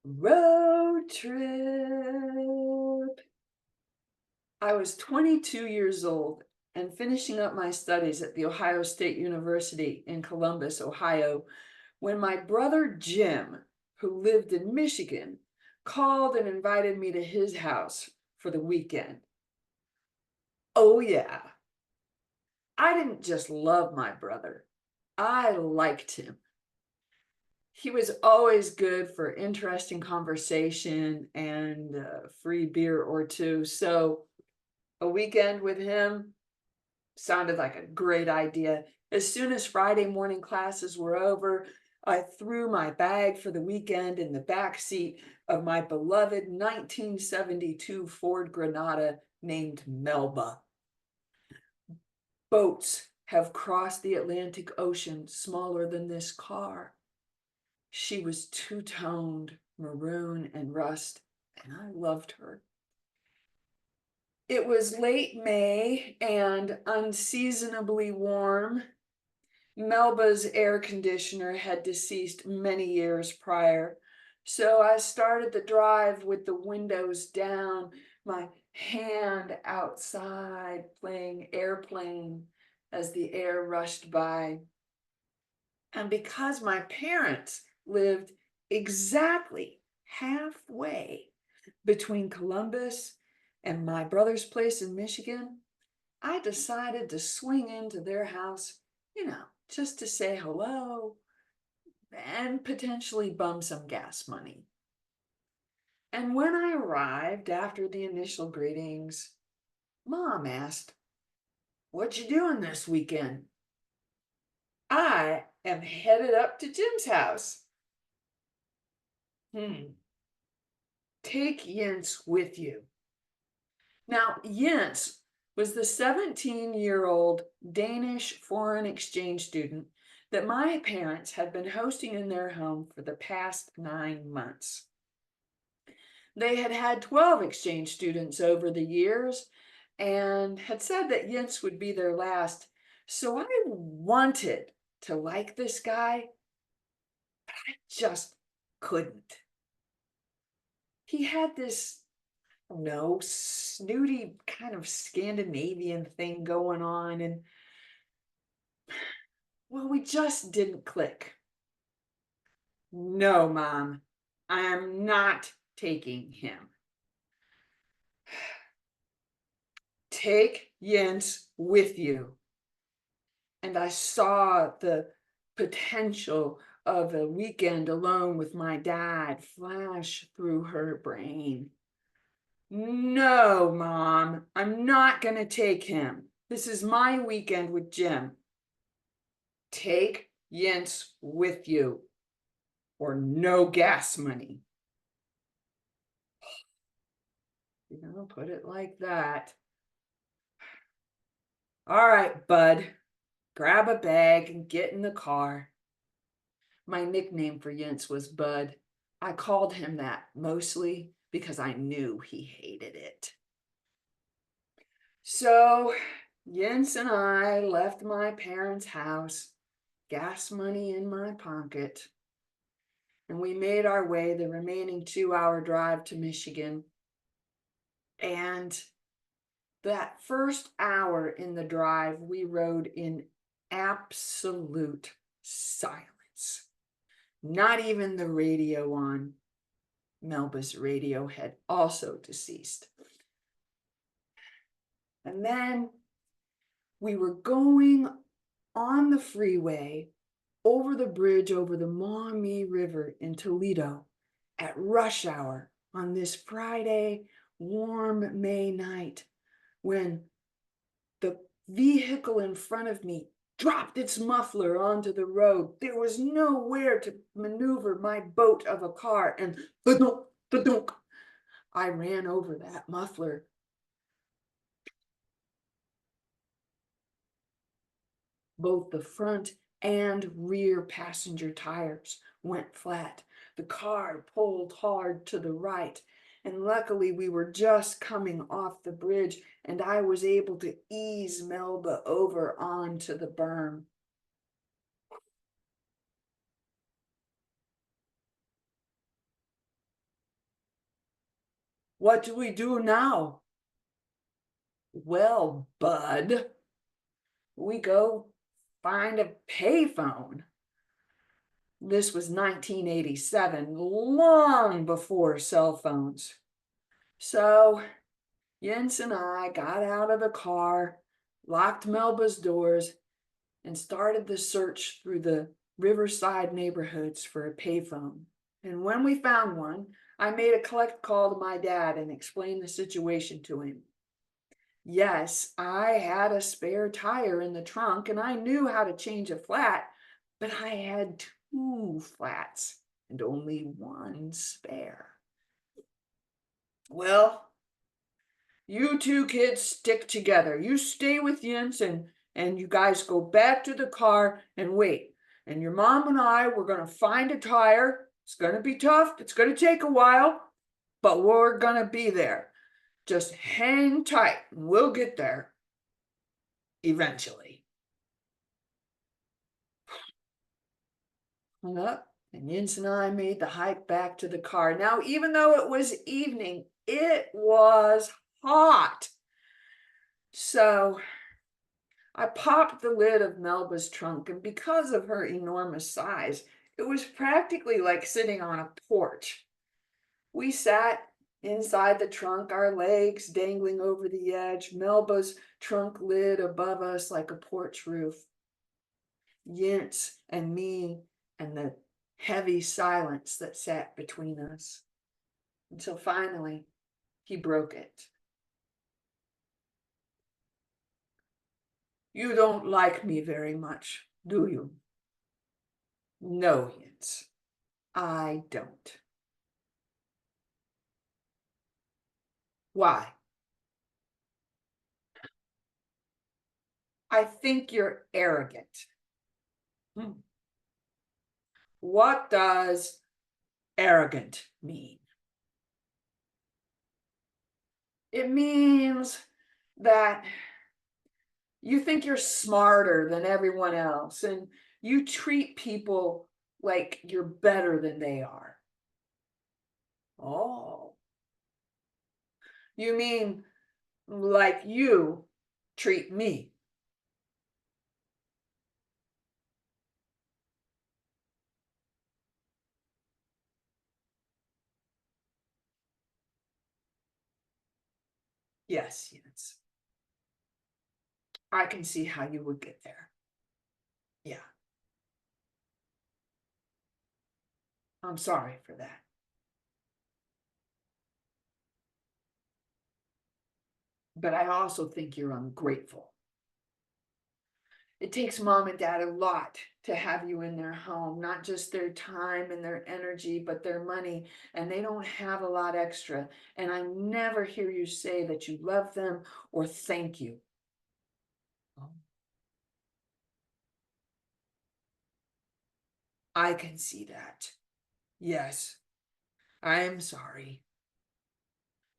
Road trip. I was 22 years old and finishing up my studies at the Ohio State University in Columbus, Ohio, when my brother Jim, who lived in Michigan, called and invited me to his house for the weekend. Oh, yeah. I didn't just love my brother, I liked him. He was always good for interesting conversation and free beer or two. So a weekend with him sounded like a great idea. As soon as Friday morning classes were over, I threw my bag for the weekend in the back seat of my beloved 1972 Ford Granada named Melba. Boats have crossed the Atlantic Ocean smaller than this car. She was two-toned, maroon and rust, and I loved her. It was late May and unseasonably warm. Melba's air conditioner had deceased many years prior, so I started the drive with the windows down, my hand outside playing airplane as the air rushed by. And because my parents lived exactly halfway between Columbus and my brother's place in Michigan, I decided to swing into their house, just to say hello and potentially bum some gas money. And when I arrived after the initial greetings, Mom asked, "What you doing this weekend?" "I am headed up to Jim's house." "Hmm, take Jens with you." Now, Jens was the 17-year-old Danish foreign exchange student that my parents had been hosting in their home for the past 9 months. They had had 12 exchange students over the years and had said that Jens would be their last. So I wanted to like this guy, but I just couldn't. He had this, no, snooty kind of Scandinavian thing going on, and well, we just didn't click. No, Mom, I'm not taking him. Take Jens with you. And I saw the potential of a weekend alone with my dad flash through her brain. No, Mom, I'm not going to take him. This is my weekend with Jim. Take Jens with you, or no gas money. Put it like that. All right, bud, grab a bag and get in the car. My nickname for Jens was Bud. I called him that mostly because I knew he hated it. So Jens and I left my parents' house, gas money in my pocket, and we made our way the remaining 2-hour drive to Michigan. And that first hour in the drive, we rode in absolute silence. Not even the radio on. Melba's radio had also deceased. And then we were going on the freeway over the bridge over the Maumee River in Toledo at rush hour on this Friday, warm May night when the vehicle in front of me dropped its muffler onto the road. There was nowhere to maneuver my boat of a car, and ba-dunk, ba-dunk, I ran over that muffler. Both the front and rear passenger tires went flat. The car pulled hard to the right, and luckily we were just coming off the bridge, and I was able to ease Melba over onto the berm. What do we do now? Well, bud, we go find a payphone. This was 1987, long before cell phones. So Jens and I got out of the car, locked Melba's doors, and started the search through the riverside neighborhoods for a payphone. And when we found one, I made a collect call to my dad and explained the situation to him. Yes, I had a spare tire in the trunk and I knew how to change a flat, but I had two flats and only one spare. Well, you two kids stick together. You stay with Jens and you guys go back to the car and wait. And your mom and I, we're going to find a tire. It's going to be tough. It's going to take a while, but we're going to be there. Just hang tight and we'll get there eventually. Hung up, and Jens and I made the hike back to the car. Now, even though it was evening, it was hot. So I popped the lid of Melba's trunk, and because of her enormous size, it was practically like sitting on a porch. We sat inside the trunk, our legs dangling over the edge, Melba's trunk lid above us like a porch roof. Jens and me and the heavy silence that sat between us, until finally he broke it. You don't like me very much, do you? No, Jens, I don't. Why? I think you're arrogant. What does arrogant mean? It means that you think you're smarter than everyone else and you treat people like you're better than they are. Oh, you mean like you treat me? Yes, yes. I can see how you would get there. Yeah, I'm sorry for that. But I also think you're ungrateful. It takes mom and dad a lot to have you in their home, not just their time and their energy, but their money, and they don't have a lot extra. And I never hear you say that you love them or thank you. I can see that. Yes, I am sorry.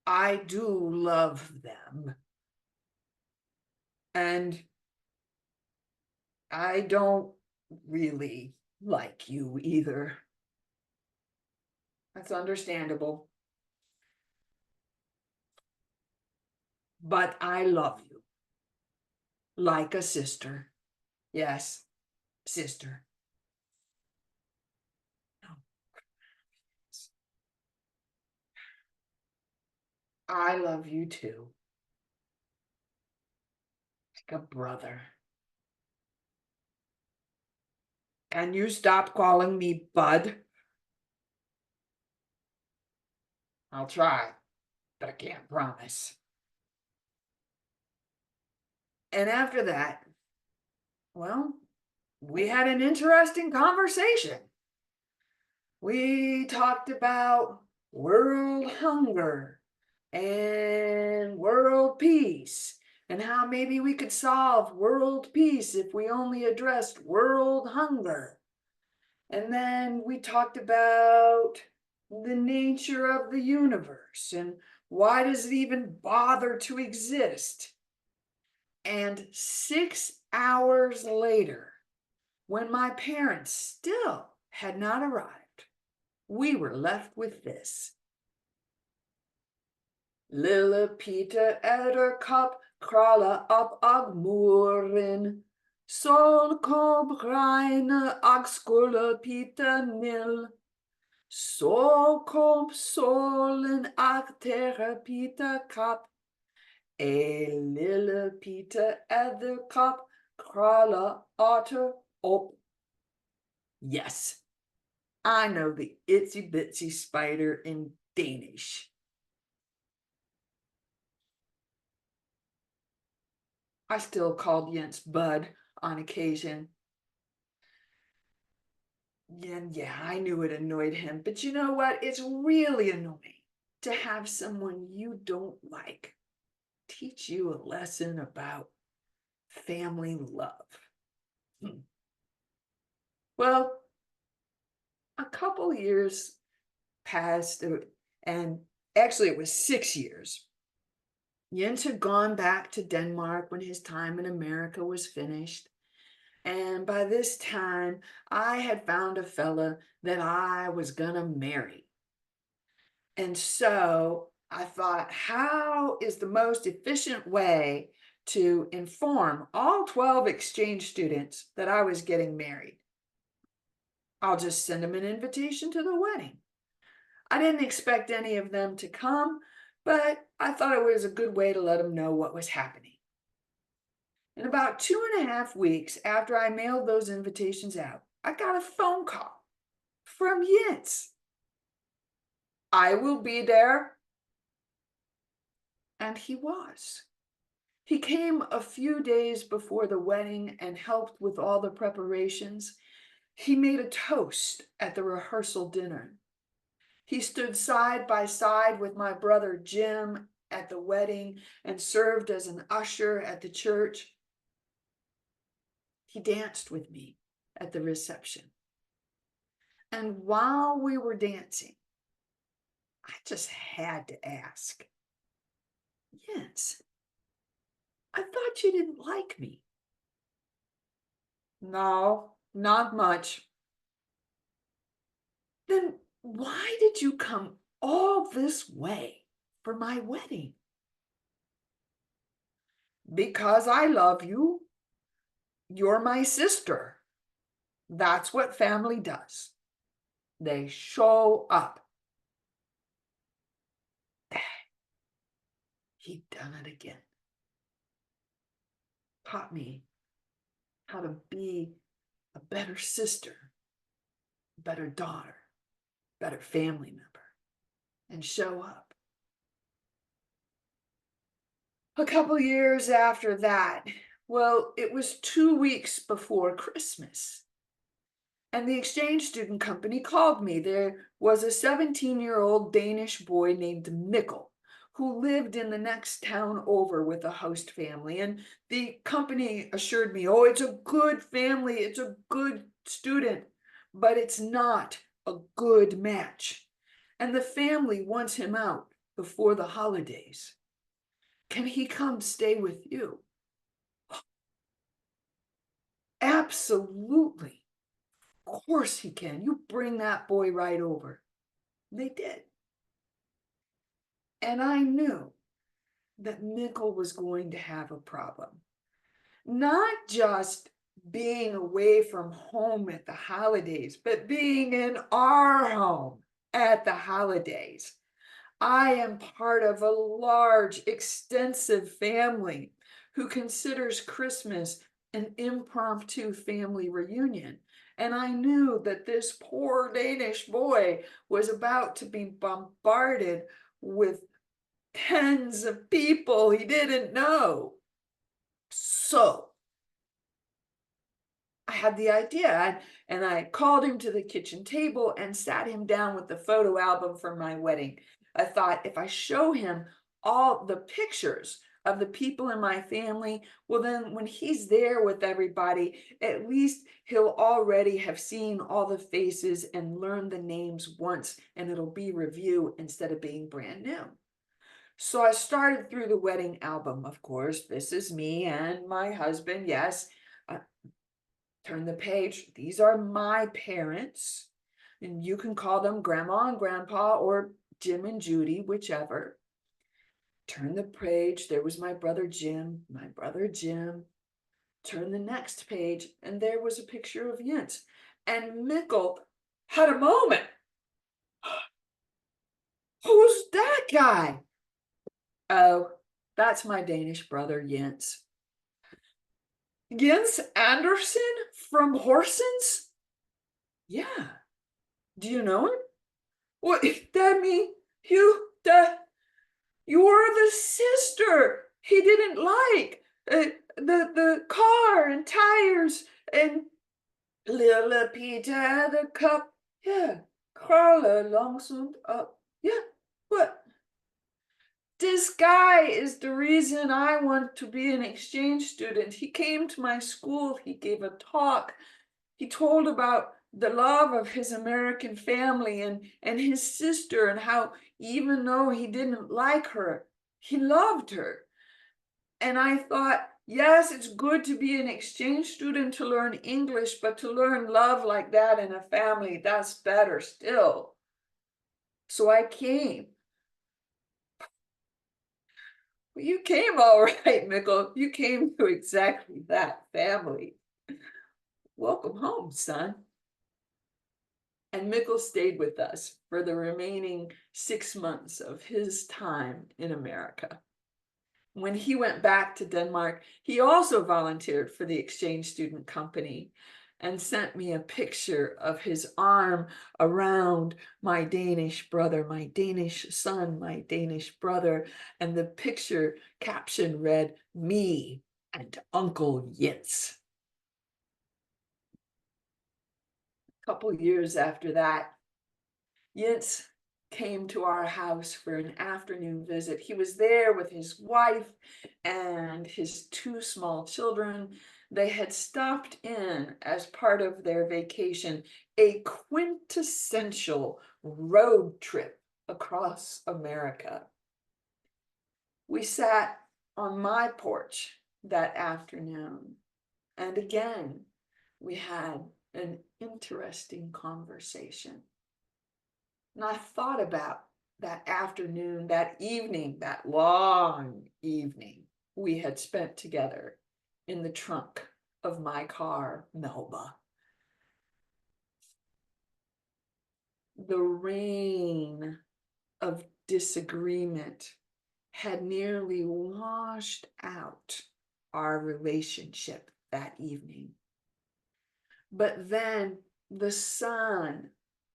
I do love them. And I don't really like you either. That's understandable. But I love you like a sister. Yes, sister. I love you too. Like a brother. Can you stop calling me Bud? I'll try, but I can't promise. And after that, well, we had an interesting conversation. We talked about world hunger and world peace, and how maybe we could solve world peace if we only addressed world hunger. And then we talked about the nature of the universe and why does it even bother to exist? And 6 hours later, when my parents still had not arrived, we were left with this. Lille Peter Edderkop krallen op ag moeren. Sol kom reine ag skulle Peter nil. Så kom solen ag terre Peter kap. Lille Peter Edderkop krallen otter op. Yes, I know the itsy bitsy spider in Danish. I still called Jens Bud on occasion. Yeah, I knew it annoyed him, but you know what? It's really annoying to have someone you don't like teach you a lesson about family love. Hmm. Well, a couple years passed, and actually it was 6 years. Jens had gone back to Denmark when his time in America was finished. And by this time, I had found a fella that I was gonna marry. And so I thought, how is the most efficient way to inform all 12 exchange students that I was getting married? I'll just send them an invitation to the wedding. I didn't expect any of them to come, but I thought it was a good way to let them know what was happening. In about 2.5 weeks after I mailed those invitations out, I got a phone call from Jens. I will be there. And he was. He came a few days before the wedding and helped with all the preparations. He made a toast at the rehearsal dinner. He stood side by side with my brother Jim at the wedding and served as an usher at the church. He danced with me at the reception. And while we were dancing, I just had to ask, Jens, I thought you didn't like me. No, not much. Then why did you come all this way for my wedding? Because I love you. You're my sister. That's what family does. They show up. He'd done it again. Taught me how to be a better sister, a better daughter, better family member, and show up. A couple years after that, well, it was 2 weeks before Christmas. And the exchange student company called me. There was a 17-year-old Danish boy named Mikkel who lived in the next town over with a host family. And the company assured me, oh, it's a good family, it's a good student, but it's not a good match. And the family wants him out before the holidays. Can he come stay with you? Absolutely. Of course he can. You bring that boy right over. They did. And I knew that Mikkel was going to have a problem. Not just being away from home at the holidays, but being in our home at the holidays. I am part of a large, extensive family who considers Christmas an impromptu family reunion. And I knew that this poor Danish boy was about to be bombarded with tens of people he didn't know. So I had the idea, and I called him to the kitchen table and sat him down with the photo album from my wedding. I thought, if I show him all the pictures of the people in my family, well, then when he's there with everybody, at least he'll already have seen all the faces and learned the names once, and it'll be review instead of being brand new. So I started through the wedding album, of course. This is me and my husband, yes. Turn the page. These are my parents. And you can call them Grandma and Grandpa or Jim and Judy, whichever. Turn the page, there was my brother Jim, my brother Jim. Turn the next page, and there was a picture of Jens. And Mikkel had a moment. Who's that guy? Oh, that's my Danish brother Jens. Jens Anderson from Horsens? Yeah. Do you know him? What, that mean you're the sister he didn't like. The car and tires and Lille Peter the cup. Yeah. Crawler Longsund up. Yeah. What? This guy is the reason I want to be an exchange student. He came to my school, he gave a talk, he told about the love of his American family and his sister, and how even though he didn't like her, he loved her. And I thought, yes, it's good to be an exchange student to learn English, but to learn love like that in a family, that's better still. So I came. Well, you came all right, Mikkel. You came to exactly that family. Welcome home, son. And Mikkel stayed with us for the remaining 6 months of his time in America. When he went back to Denmark, he also volunteered for the exchange student company and sent me a picture of his arm around my Danish brother, my Danish son, my Danish brother. And the picture caption read, "Me and Uncle Jens." A couple years after that, Jens came to our house for an afternoon visit. He was there with his wife and his 2 small children. They had stopped in as part of their vacation, a quintessential road trip across America. We sat on my porch that afternoon, and again, we had an interesting conversation. And I thought about that afternoon, that evening, that long evening we had spent together in the trunk of my car, Melba. The rain of disagreement had nearly washed out our relationship that evening. But then the sun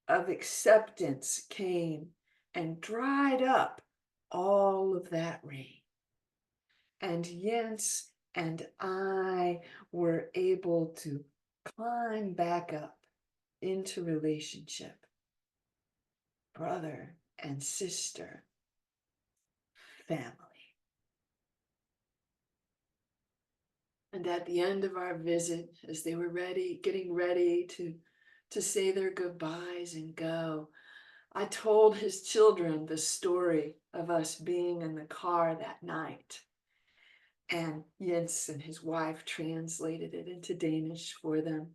of acceptance came and dried up all of that rain. And Jens and I were able to climb back up into relationship. Brother and sister, family. And at the end of our visit, as they were getting ready to say their goodbyes and go, I told his children the story of us being in the car that night. And Jens and his wife translated it into Danish for them.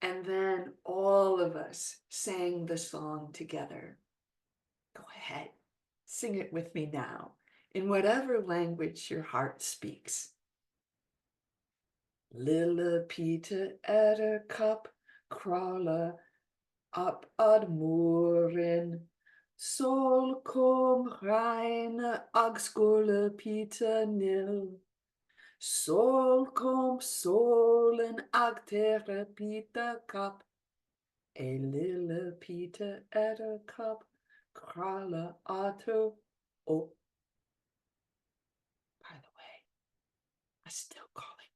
And then all of us sang the song together. Go ahead, sing it with me now, in whatever language your heart speaks. Lille Peter Æderkop crawler op ad muren. Sol kom regne og skulle Peter ned. Sol kom solen og tere Peter kop. A lille Peter Æderkop crawler otter. Oh, by the way, I still call him